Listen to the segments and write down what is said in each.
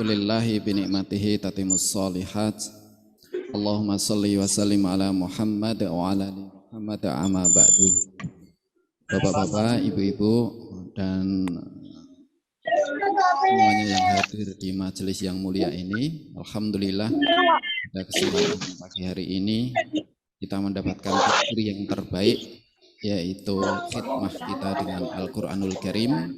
Alhamdulillahi binikmatihi tatimus shalihat. Allahumma salli wa sallim ala Muhammad wa ala ali Muhammad amma ba'du. Bapak-bapak, ibu-ibu, dan semuanya yang hadir di majelis yang mulia ini, alhamdulillah pada kesempatan pagi hari ini kita mendapatkan takdir yang terbaik, yaitu khidmah kita dengan Al-Quranul Karim.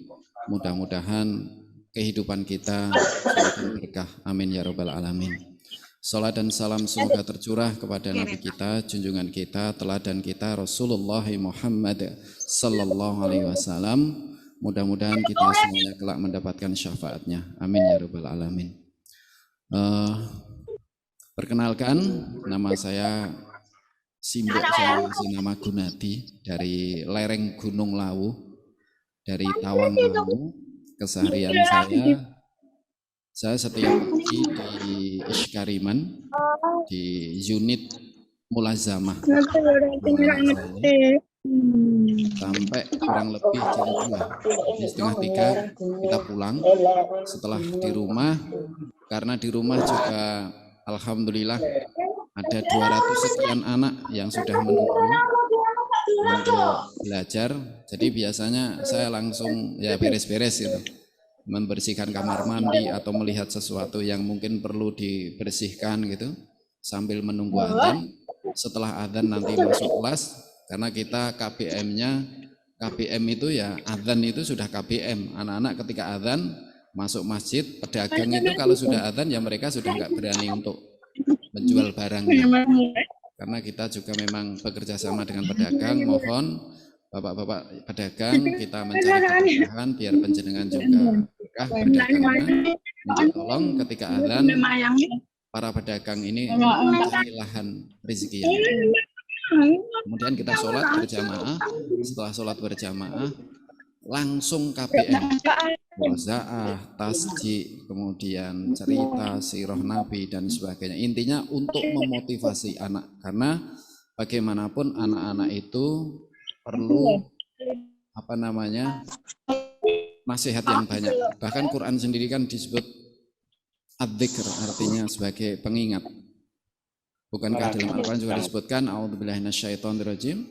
Mudah-mudahan kehidupan kita semakin berkah. Amin ya rabbal alamin. Salat dan salam semoga tercurah kepada Nabi kita, junjungan kita, teladan kita, Rasulullah Muhammad sallallahu alaihi wasallam. Mudah-mudahan kita semuanya kelak mendapatkan syafaatnya. Amin ya rabbal alamin. Perkenalkan, nama saya simbol saya masih nama Gunadi dari lereng Gunung Lawu, dari Tawang Lawu. Keseharian saya setiap pagi di Iskariman di unit Mulazamah sampai kurang lebih jam 2, jadi setengah 3 kita pulang. Setelah di rumah, karena di rumah juga alhamdulillah ada 200 sekian anak yang sudah menunggu untuk belajar, jadi biasanya saya langsung ya beres-beres gitu, membersihkan kamar mandi atau melihat sesuatu yang mungkin perlu dibersihkan gitu sambil menunggu adzan. Setelah adzan nanti masuk kelas, karena kita KBM itu ya adzan itu sudah KBM. Anak-anak ketika adzan masuk masjid, pedagang itu kalau sudah adzan ya mereka sudah nggak berani untuk menjual barangnya. Karena kita juga memang bekerja sama dengan pedagang, mohon bapak-bapak pedagang kita mencari keberkahan biar penjenengan juga berkah berdagangnya. Minta tolong ketika adzan para pedagang ini mencari lahan rezeki yang lain. Kemudian kita sholat berjamaah. Setelah sholat berjamaah langsung KBM, wazaah, tasjid, kemudian cerita sirah Nabi dan sebagainya. Intinya untuk memotivasi anak, karena bagaimanapun anak-anak itu perlu nasihat yang banyak. Bahkan Quran sendiri kan disebut adzikr, artinya sebagai pengingat. Bukankah dalam Al-Quran juga disebutkan a'udzubillahi minasyaitonirrajim,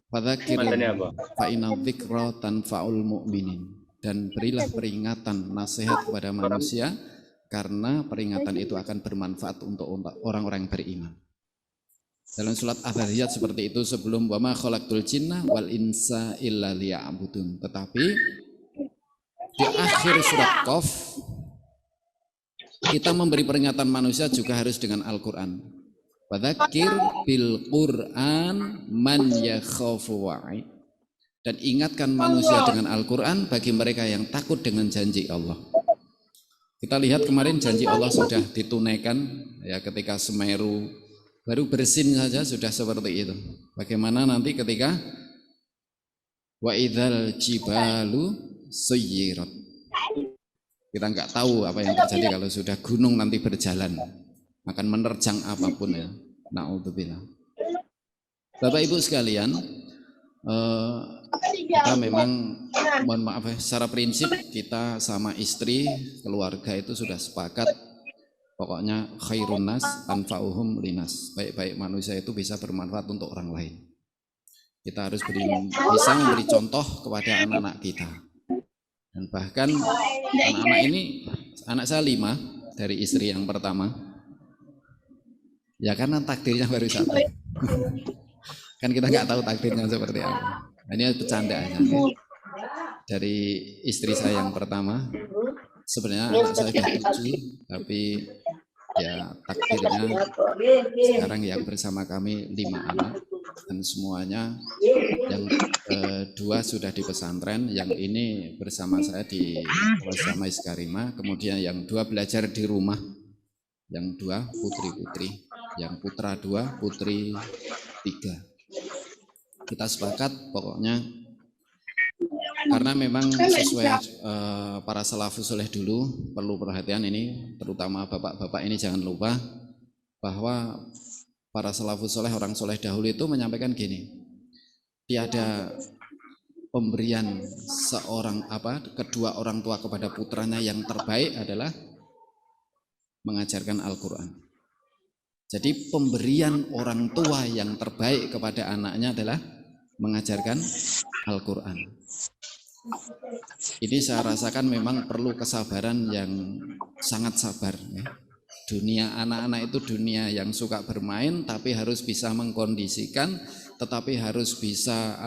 fadzakir fa inna dzikra tanfa'ul mu'minin, dan berilah peringatan nasihat kepada manusia karena peringatan itu akan bermanfaat untuk orang-orang yang beriman. Dalam surat Al-Zariyat seperti itu sebelum wa ma khalaqtul jinna wal insa illa liya'budun. Tetapi di akhir surat Qaf kita memberi peringatan manusia juga harus dengan Al-Quran. Fadzakir bil Qur'an man yakhafu wa'id. Dan ingatkan manusia dengan Al-Quran bagi mereka yang takut dengan janji Allah. Kita lihat kemarin janji Allah sudah ditunaikan ya, ketika Semeru baru bersin saja sudah seperti itu. Bagaimana nanti ketika wa idzal jibalu suyyirat. Kita nggak tahu apa yang terjadi kalau sudah gunung nanti berjalan, akan menerjang apapun ya. Na'udzubillah. Bapak Ibu sekalian, kita memang mohon maaf ya, secara prinsip kita sama istri, keluarga itu sudah sepakat pokoknya khairun nas anfa'uhum linas. Baik-baik manusia itu bisa bermanfaat untuk orang lain. Kita harus bisa memberi contoh kepada anak-anak kita. Dan bahkan anak-anak ini, anak saya 5 dari istri yang pertama. Ya karena takdirnya baru 1. Kan kita nggak tahu takdirnya seperti apa. Ini bercanda aja. Dari istri saya yang pertama, sebenarnya anak saya sudah 7, tapi ya takdirnya sekarang yang bersama kami 5 anak. Dan semuanya yang 2 sudah di pesantren, yang ini bersama saya di Mulazamah Iskariman, kemudian yang 2 belajar di rumah, yang 2 putri-putri, yang putra 2, putri 3. Kita sepakat pokoknya karena memang sesuai para salafus saleh dulu, perlu perhatian ini, terutama bapak-bapak ini jangan lupa bahwa para salafus soleh, orang soleh dahulu itu menyampaikan gini, tiada pemberian kedua orang tua kepada putranya yang terbaik adalah mengajarkan Al-Quran. Jadi pemberian orang tua yang terbaik kepada anaknya adalah mengajarkan Al-Quran. Ini saya rasakan memang perlu kesabaran yang sangat sabar. Dunia anak-anak itu dunia yang suka bermain, tapi harus bisa mengkondisikan, tetapi harus bisa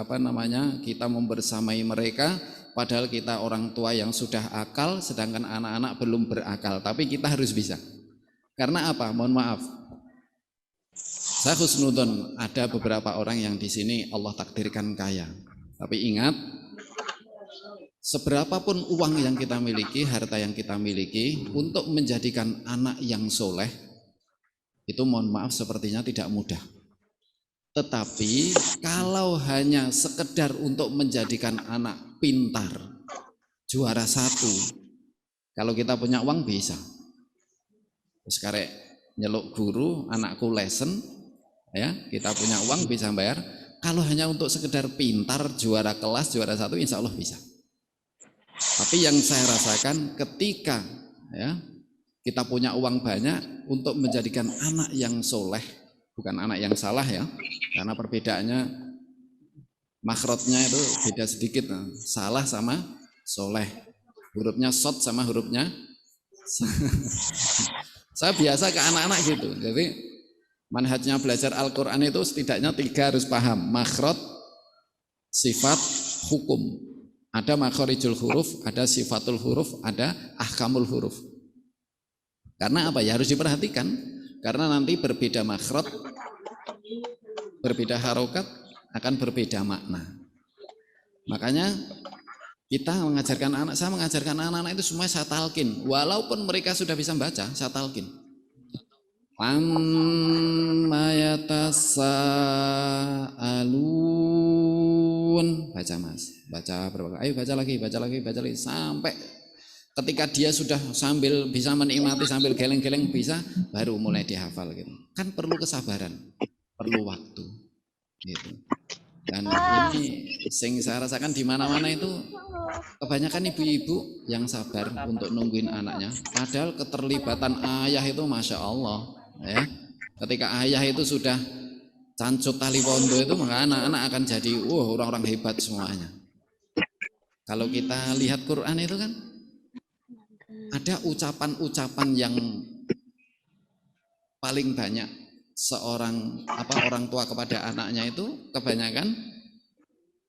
kita membersamai mereka. Padahal kita orang tua yang sudah akal, sedangkan anak-anak belum berakal. Tapi kita harus bisa. Karena apa? Mohon maaf. Saya husnudon, ada beberapa orang yang di sini Allah takdirkan kaya. Tapi ingat, seberapapun uang yang kita miliki, harta yang kita miliki, untuk menjadikan anak yang soleh, itu mohon maaf sepertinya tidak mudah. Tetapi kalau hanya sekedar untuk menjadikan anak pintar, juara 1, kalau kita punya uang bisa. Terus karek nyeluk guru, anakku lesson, ya kita punya uang bisa bayar. Kalau hanya untuk sekedar pintar, juara kelas, juara 1, insya Allah bisa. Tapi yang saya rasakan ketika kita punya uang banyak untuk menjadikan anak yang soleh, bukan anak yang salah ya, karena perbedaannya makhrajnya itu beda sedikit, salah sama soleh, hurufnya shot sama hurufnya. Saya biasa ke anak-anak gitu, jadi manhajnya belajar Al-Quran itu setidaknya 3 harus paham, makhraj, sifat, hukum. Ada makhorijul huruf, ada sifatul huruf, ada ahkamul huruf. Karena apa ya, harus diperhatikan, karena nanti berbeda makhraj, berbeda harokat, akan berbeda makna. Makanya kita mengajarkan anak, saya mengajarkan anak-anak itu semua saya talqin, walaupun mereka sudah bisa baca, saya talqin. Amma yatasaalun, baca mas, baca berapa, ayo baca lagi sampai ketika dia sudah sambil bisa menikmati sambil geleng-geleng bisa, baru mulai dihafal gitu. Kan perlu kesabaran, perlu waktu gitu. Dan ini sing saya rasakan di mana-mana itu kebanyakan ibu-ibu yang sabar untuk nungguin anaknya, padahal keterlibatan ayah itu masya Allah ya. Ketika ayah itu sudah cancut tali pondo itu, maka anak-anak akan jadi orang-orang hebat semuanya. Kalau kita lihat Quran itu kan ada ucapan-ucapan yang paling banyak seorang orang tua kepada anaknya itu kebanyakan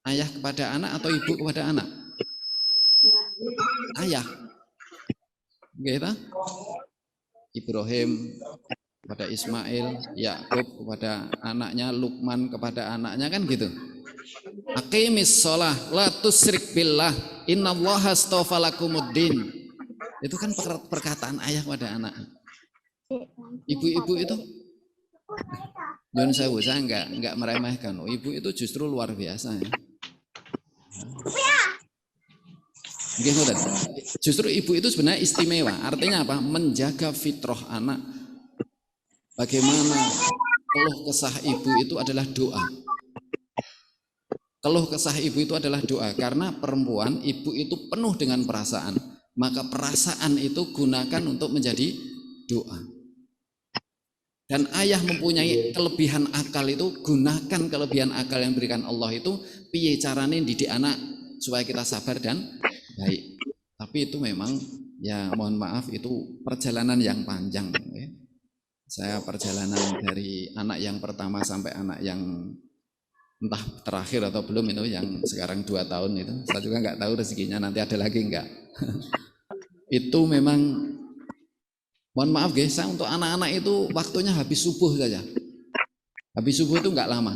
ayah kepada anak atau ibu kepada anak? Ayah. Gitu. Ibrahim kepada Ismail, Yakub kepada anaknya, Luqman kepada anaknya, kan gitu. Aqimis shalah la tusyrik billah innallaha astafa lakumuddin. Itu kan perkataan ayah pada anak. Ibu-ibu itu Yon sewu, saya enggak meremehkan. Ibu itu justru luar biasa ya. Justru ibu itu sebenarnya istimewa. Artinya apa? Menjaga fitrah anak. Bagaimana keluh kesah ibu itu adalah doa. Keluh kesah ibu itu adalah doa. Karena perempuan, ibu itu penuh dengan perasaan. Maka perasaan itu gunakan untuk menjadi doa. Dan ayah mempunyai kelebihan akal itu, gunakan kelebihan akal yang diberikan Allah itu, piye carane didik anak supaya kita sabar dan baik. Tapi itu memang ya mohon maaf, itu perjalanan yang panjang ya. Saya perjalanan dari anak yang pertama sampai anak yang entah terakhir atau belum itu, yang sekarang 2 tahun itu, saya juga nggak tahu rezekinya nanti ada lagi enggak. Itu memang mohon maaf guys, saya untuk anak-anak itu waktunya habis subuh saja. Habis subuh itu enggak lama.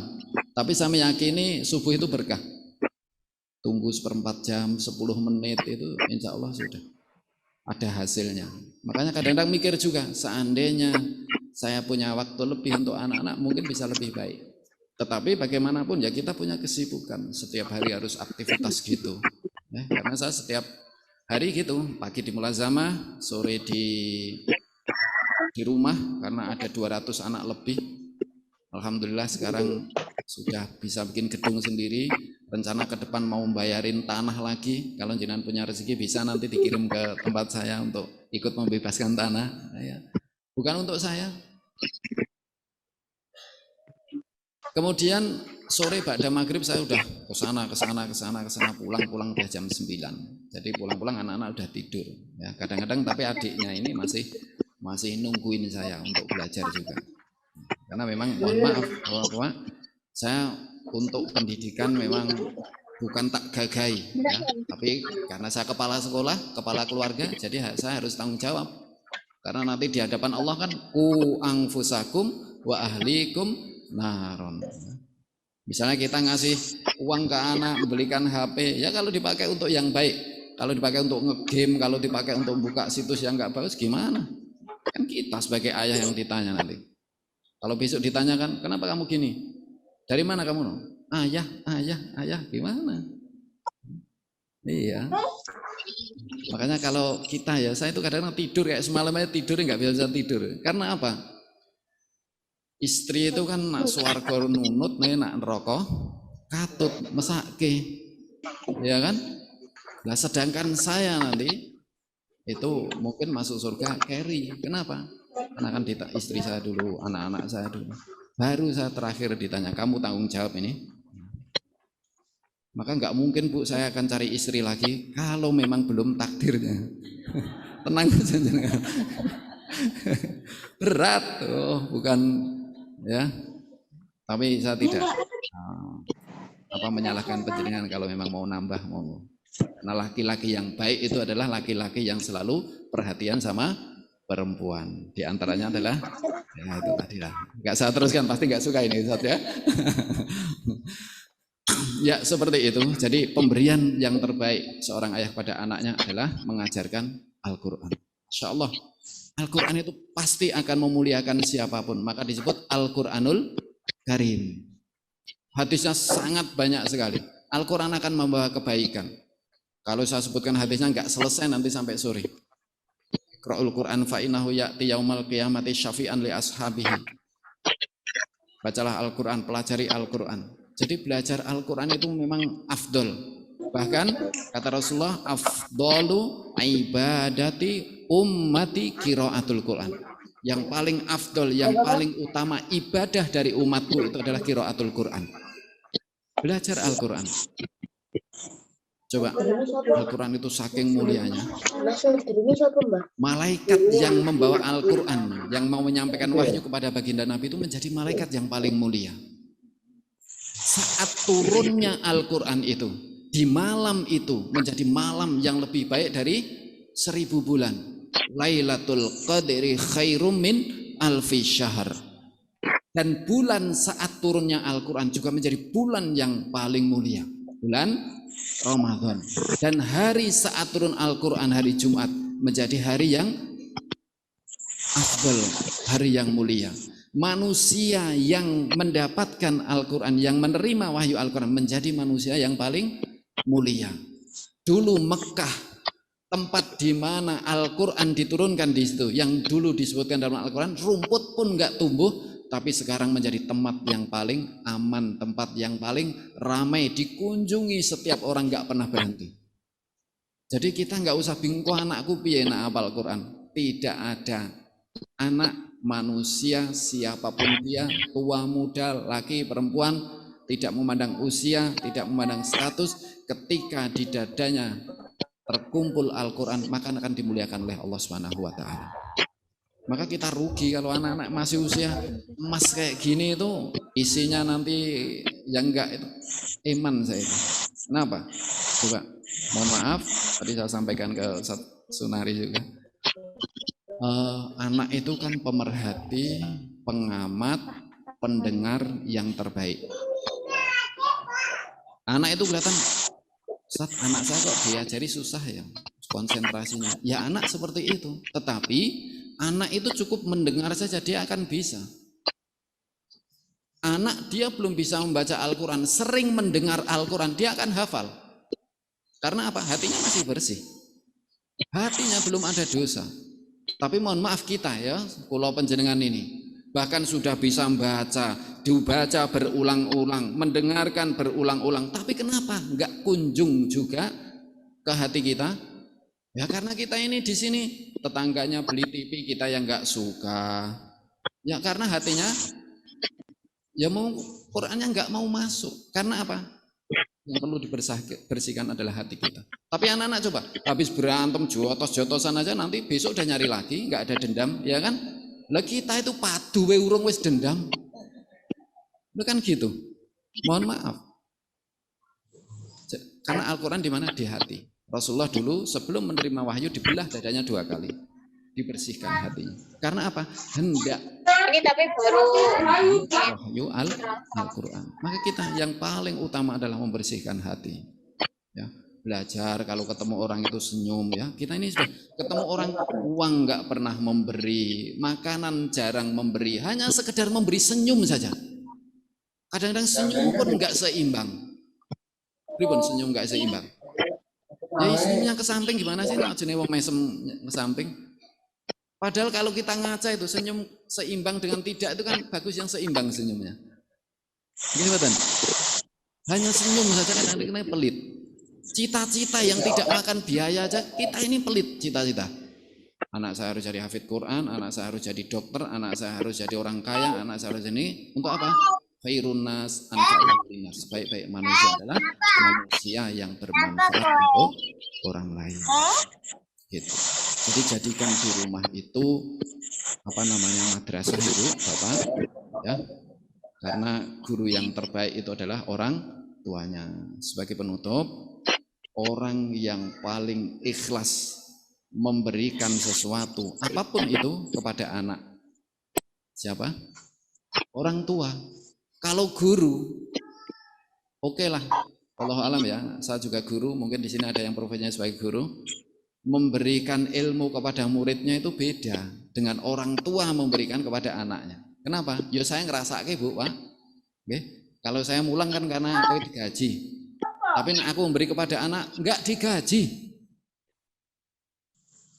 Tapi saya meyakini subuh itu berkah. Tunggu 1/4 jam, 10 menit itu insya Allah sudah ada hasilnya. Makanya kadang-kadang mikir juga, seandainya saya punya waktu lebih untuk anak-anak mungkin bisa lebih baik. Tetapi bagaimanapun ya kita punya kesibukan, setiap hari harus aktivitas gitu. Karena saya setiap hari gitu, pagi di mulazamah, sore di rumah karena ada 200 anak lebih. Alhamdulillah sekarang sudah bisa bikin gedung sendiri. Rencana ke depan mau membayarin tanah lagi. Kalau jenengan punya rezeki bisa nanti dikirim ke tempat saya untuk ikut membebaskan tanah. bukan untuk saya. Kemudian sore ba'da maghrib saya udah kesana pulang udah jam 9. Jadi pulang anak-anak udah tidur. Ya kadang-kadang tapi adiknya ini masih nungguin saya untuk belajar juga. Karena memang mohon maaf orang tua, saya untuk pendidikan memang bukan tak gagai, ya. Tapi karena saya kepala sekolah, kepala keluarga, jadi saya harus tanggung jawab. Karena nanti di hadapan Allah kan ku anfusakum wa ahlikum naron. Misalnya kita ngasih uang ke anak, belikan HP, ya kalau dipakai untuk yang baik, kalau dipakai untuk ngegame, kalau dipakai untuk buka situs yang nggak bagus, gimana? Kan kita sebagai ayah yang ditanya nanti. Kalau besok ditanyakan, kenapa kamu gini? Dari mana kamu? Ayah, gimana? Iya. Makanya kalau kita ya, saya itu kadang-kadang tidur kayak semalam aja tidur nggak bisa tidur. Karena apa? Istri itu kan nak swarga nunut, nak neraka katut mesake, ya kan? Nah sedangkan saya nanti itu mungkin masuk surga carry. Kenapa? Karena kan istri saya dulu, anak-anak saya dulu. Baru saya terakhir ditanya, kamu tanggung jawab ini. Maka nggak mungkin Bu saya akan cari istri lagi kalau memang belum takdirnya. Tenang saja. Berat, bukan ya. Tapi saya tidak menyalahkan penjenengan kalau memang mau nambah mau. Karena laki-laki yang baik itu adalah laki-laki yang selalu perhatian sama perempuan. Di antaranya adalah ya itu tadi lah. Enggak saya teruskan, pasti enggak suka ini Ustaz ya. Ya seperti itu. Jadi pemberian yang terbaik seorang ayah pada anaknya adalah mengajarkan Al-Qur'an. Insyaallah Al-Qur'an itu pasti akan memuliakan siapapun. Maka disebut Al-Qur'anul Karim. Hadisnya sangat banyak sekali. Al-Qur'an akan membawa kebaikan. Kalau saya sebutkan hadisnya enggak selesai nanti sampai sore. Qra'ul Qur'an fa innahu ya'ti yaumal qiyamati syafi'an li ashabihi. Bacalah Al-Qur'an, pelajari Al-Qur'an. Jadi belajar Al-Qur'an itu memang afdol. Bahkan kata Rasulullah, afdalu ibadati ummati qiraatul Qur'an. Yang paling afdol, yang paling utama ibadah dari umatku itu adalah qiraatul Qur'an. Belajar Al-Qur'an. Coba, Al-Quran itu saking mulianya. Malaikat yang membawa Al-Quran, yang mau menyampaikan wahyu kepada baginda Nabi itu menjadi malaikat yang paling mulia. Saat turunnya Al-Quran itu, di malam itu menjadi malam yang lebih baik dari 1000 bulan. Lailatul Qadri khairum min alfi syahr. Dan bulan saat turunnya Al-Quran juga menjadi bulan yang paling mulia. Bulan Ramadan. Dan hari saat turun Al-Quran hari Jumat menjadi hari yang afdal, hari yang mulia. Manusia yang mendapatkan Al-Quran, yang menerima wahyu Al-Quran menjadi manusia yang paling mulia. Dulu Mekah, tempat di mana Al-Quran diturunkan di situ, yang dulu disebutkan dalam Al-Quran, rumput pun nggak tumbuh. Tapi sekarang menjadi tempat yang paling aman, tempat yang paling ramai, dikunjungi setiap orang, nggak pernah berhenti. Jadi kita nggak usah bingung, anakku piye nak hafal Quran. Tidak ada anak manusia siapapun dia, tua muda, laki perempuan, tidak memandang usia, tidak memandang status, ketika di dadanya terkumpul Al-Quran, maka akan dimuliakan oleh Allah Subhanahu wa Ta'ala. Maka kita rugi kalau anak-anak masih usia emas kayak gini itu isinya nanti yang enggak itu iman saya itu. Kenapa? Coba mohon maaf tadi saya sampaikan ke Sunari juga. Anak itu kan pemerhati, pengamat, pendengar yang terbaik. Anak itu kelihatan, Ustaz, anak saya kok diajari susah ya konsentrasinya. Ya anak seperti itu, tetapi anak itu cukup mendengar saja dia akan bisa. Anak dia belum bisa membaca Al-Quran, sering mendengar Al-Quran, dia akan hafal. Karena apa? Hatinya masih bersih. Hatinya belum ada dosa. Tapi mohon maaf kita ya, pulau penjenengan ini, bahkan sudah bisa membaca, dibaca berulang-ulang, mendengarkan berulang-ulang. Tapi kenapa? Enggak kunjung juga ke hati kita? Ya karena kita ini di sini tetangganya beli TV kita yang nggak suka. Ya karena hatinya ya mau Qurannya nggak mau masuk. Karena apa? Yang perlu dibersihkan adalah hati kita. Tapi anak-anak coba habis berantem jotos-jotosan aja nanti besok udah nyari lagi, nggak ada dendam, ya kan? Lah kita itu padu we urung wis dendam. Bukan gitu. Mohon maaf. Karena Al-Quran di mana? Di hati. Rasulullah dulu sebelum menerima wahyu dibelah dadanya 2 kali. Dibersihkan hatinya. Karena apa? Hendak. Ini tapi baru wahyu Al-Quran. Maka kita yang paling utama adalah membersihkan hati. Ya, belajar kalau ketemu orang itu senyum ya. Kita ini sudah ketemu orang uang nggak pernah memberi, makanan jarang memberi, hanya sekedar memberi senyum saja. Kadang-kadang senyum pun nggak seimbang. Pripun senyum nggak seimbang? Ya senyumnya ke samping gimana sih? Nak jenenge wong mesem ke samping. Padahal kalau kita ngaca itu senyum seimbang dengan tidak itu kan bagus yang seimbang senyumnya. Gini betul. Hanya senyum saja kadang-kadang pelit. Cita-cita yang tidak makan biaya aja kita ini pelit cita-cita. Anak saya harus jadi hafid Quran, anak saya harus jadi dokter, anak saya harus jadi orang kaya, anak saya harus ini untuk apa? Khairun nas anfa'ul linnas. Sebaik-baik manusia adalah manusia yang bermanfaat untuk orang lain. Gitu. Jadi jadikan di rumah itu apa namanya madrasah itu, Bapak, ya. Karena guru yang terbaik itu adalah orang tuanya. Sebagai penutup, orang yang paling ikhlas memberikan sesuatu apapun itu kepada anak. Siapa? Orang tua. Kalau guru, oke lah. Allah alam ya, saya juga guru, mungkin di sini ada yang profesinya sebagai guru. Memberikan ilmu kepada muridnya itu beda dengan orang tua memberikan kepada anaknya. Kenapa? Ya saya ngerasake Bu, Pak. Oke. Kalau saya mulang kan karena aku digaji. Tapi aku memberi kepada anak enggak digaji.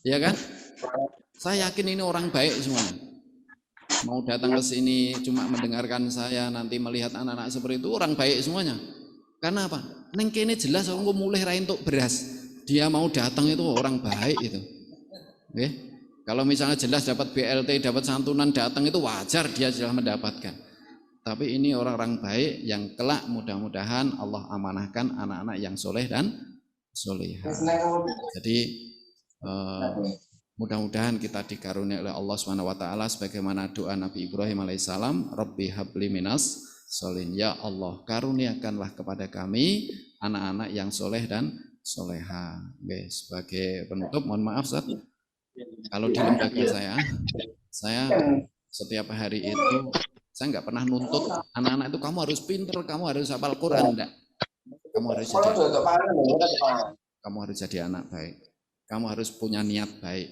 Ya kan? Saya yakin ini orang baik semuanya. Mau datang ke sini cuma mendengarkan saya, nanti melihat anak-anak seperti itu orang baik semuanya. Karena apa? Neng kene jelas aku mulai ra entuk beras. Dia mau datang itu orang baik itu. Oke. Kalau misalnya jelas dapat BLT, dapat santunan datang itu wajar dia sudah mendapatkan. Tapi ini orang-orang baik yang kelak mudah-mudahan Allah amanahkan anak-anak yang soleh dan solehah. Jadi mudah-mudahan kita dikaruniai oleh Allah SWT sebagaimana doa Nabi Ibrahim alaihissalam, Rabbi habli minas solihin. Ya Allah, karuniakanlah kepada kami anak-anak yang soleh dan soleha. Oke, sebagai penutup, mohon maaf Ustaz, kalau di lembaga saya setiap hari itu saya nggak pernah nuntut anak-anak itu kamu harus pinter, kamu harus hafal Quran, enggak. Kamu harus jadi anak baik. Kamu harus punya niat baik.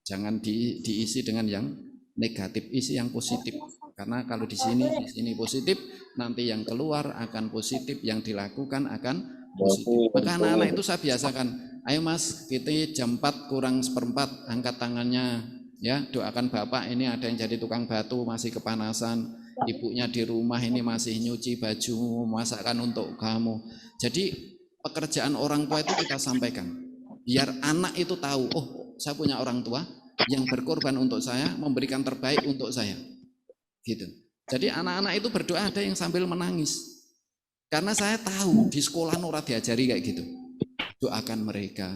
Jangan diisi dengan yang negatif, isi yang positif. Karena kalau di sini positif, nanti yang keluar akan positif, yang dilakukan akan positif. Maka anak-anak itu saya biasakan, ayo mas, kita jam 4 kurang seperempat, angkat tangannya, ya doakan bapak ini ada yang jadi tukang batu masih kepanasan, ibunya di rumah ini masih nyuci baju, masakan untuk kamu. Jadi pekerjaan orang tua itu kita sampaikan, biar anak itu tahu, oh saya punya orang tua yang berkorban untuk saya, memberikan terbaik untuk saya, gitu. Jadi anak-anak itu berdoa ada yang sambil menangis. Karena saya tahu di sekolah ora diajari kayak gitu. Doakan mereka.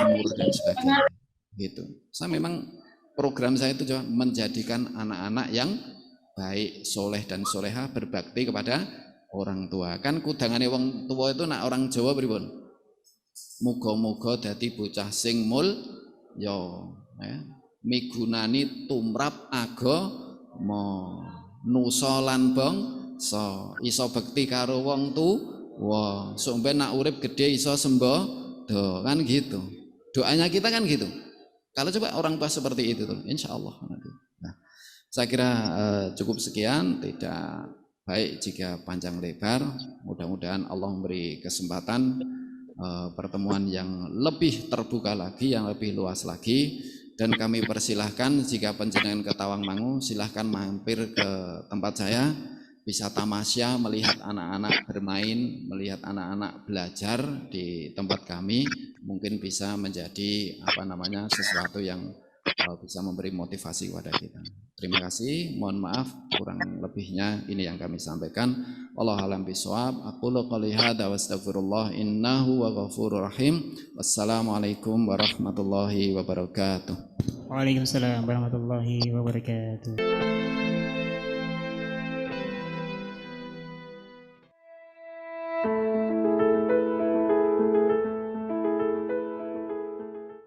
Umur dan sebagainya. Gitu. Saya memang program saya itu coba menjadikan anak-anak yang baik, soleh dan soleha berbakti kepada orang tua. Kan kudangane wong tua itu nak orang Jawa pripun? Muga-muga dadi bocah sing mulya, ya. Migunani tumrap agama, nusa lan so iso bekti karo wong tuwa, sampe nak urip gede iso sembodo, kan gitu. Doanya kita kan gitu. Kalau coba orang tua seperti itu tuh, insya Allah. Nah, saya kira cukup sekian, tidak baik jika panjang lebar. Mudah-mudahan Allah memberi kesempatan pertemuan yang lebih terbuka lagi, yang lebih luas lagi. Dan kami persilahkan jika panjenengan ke Tawangmangu, silahkan mampir ke tempat saya. Bisa tamasya melihat anak-anak bermain, melihat anak-anak belajar di tempat kami. mungkin bisa menjadi sesuatu yang bisa memberi motivasi kepada kita. Terima kasih, mohon maaf kurang lebihnya ini yang kami sampaikan. Wallahu a'lam bishawab. Aqulu qouli hadza wa astaghfirullah innahu wa ghafurur rahim. Wassalamualaikum warahmatullahi wabarakatuh. Waalaikumsalam warahmatullahi wabarakatuh.